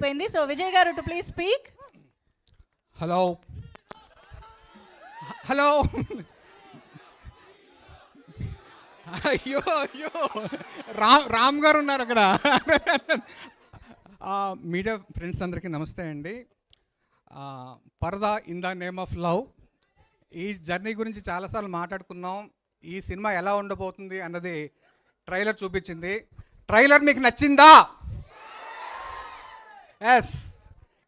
పోయింది. సో విజయ్ గారు to please speak. Hello hello అయ్యో అయ్యో రామ్ గారు ఉన్నారు అక్కడ. మీడియా ఫ్రెండ్స్ అందరికీ నమస్తే అండి. పరదా in the name of love, ఈ జర్నీ గురించి చాలాసార్లు మాట్లాడుకున్నాం. ఈ సినిమా ఎలా ఉండబోతుంది అన్నది ట్రైలర్ చూపించింది. ట్రైలర్ మీకు నచ్చిందా? ఎస్,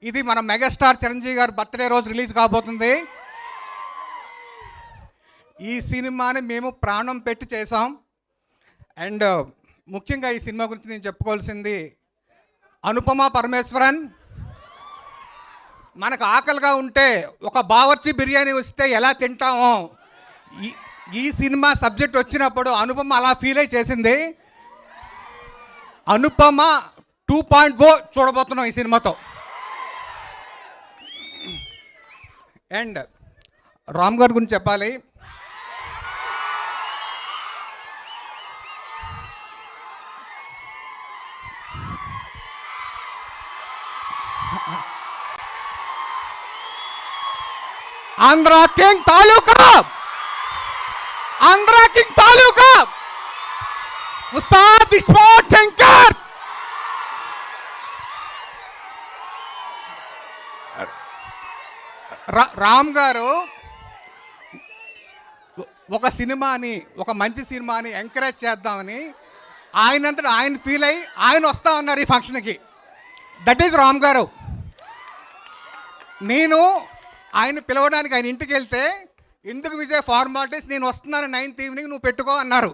ఇది మన మెగాస్టార్ చిరంజీవి గారు బర్త్డే రోజు రిలీజ్ కాబోతుంది. ఈ సినిమాని మేము ప్రాణం పెట్టి చేసాం. అండ్ ముఖ్యంగా ఈ సినిమా గురించి నేను చెప్పుకోవాల్సింది, అనుపమ పరమేశ్వరన్, మనకు ఆకలిగా ఉంటే ఒక బావర్చి బిర్యానీ వస్తే ఎలా తింటామో, ఈ సినిమా సబ్జెక్ట్ వచ్చినప్పుడు అనుపమ అలా ఫీల్ అయి చేసింది. అనుపమ 2.0 చూడబోతున్నాం ఈ సినిమాతో. అండ్ రామ్ గారి గురించి చెప్పాలి. ఆంధ్ర కింగ్ తాలూకా ఉస్తాద్ ఇస్మార్ట్ శంకర్. రామ్ గారు ఒక సినిమాని, ఒక మంచి సినిమాని ఎంకరేజ్ చేద్దామని ఆయనంతటా ఆయన ఫీల్ అయ్యి ఆయన వస్తా ఉన్నారు ఈ ఫంక్షన్కి. దట్ ఈజ్ రామ్ గారు. నేను ఆయన పిలవడానికి ఆయన ఇంటికి వెళ్తే, ఎందుకు విజయ్ ఫార్మాలిటీస్, నేను వస్తున్నాను 9th ఈవినింగ్, నువ్వు పెట్టుకో అన్నారు.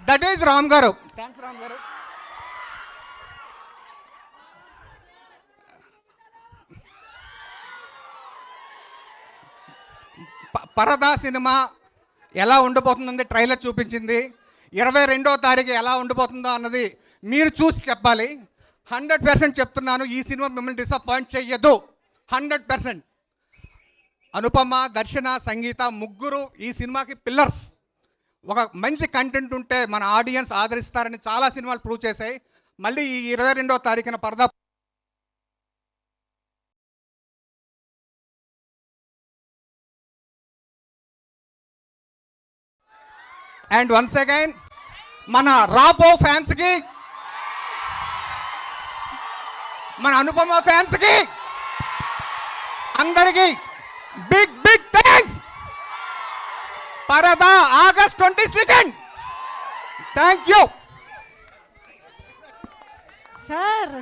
దట్ ఈజ్ రామ్ గారు. థ్యాంక్స్ రామ్ గారు. పరదా సినిమా ఎలా ఉండబోతుందని ట్రైలర్ చూపించింది. 22వ తారీఖు ఎలా ఉండబోతుందో అన్నది మీరు చూసి చెప్పాలి. 100% చెప్తున్నాను, ఈ సినిమా మిమ్మల్ని డిసప్పాయింట్ చెయ్యదు. 100%. అనుపమ, దర్శన, సంగీత ముగ్గురు ఈ సినిమాకి పిల్లర్స్. ఒక మంచి కంటెంట్ ఉంటే మన ఆడియన్స్ ఆదరిస్తారని చాలా సినిమాలు ప్రూవ్ చేశాయి. మళ్ళీ ఈ 22వ తారీఖున పరదా. అండ్ వన్స్ అగైన్ మన రాబో ఫ్యాన్స్కి, మన అనుపమ ఫ్యాన్స్కి అందరికీ బిగ్ బిగ్ థ్యాంక్స్. పరదా August 22. థ్యాంక్ యూ సార్,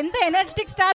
ఎంత ఎనర్జెటిక్ స్టార్.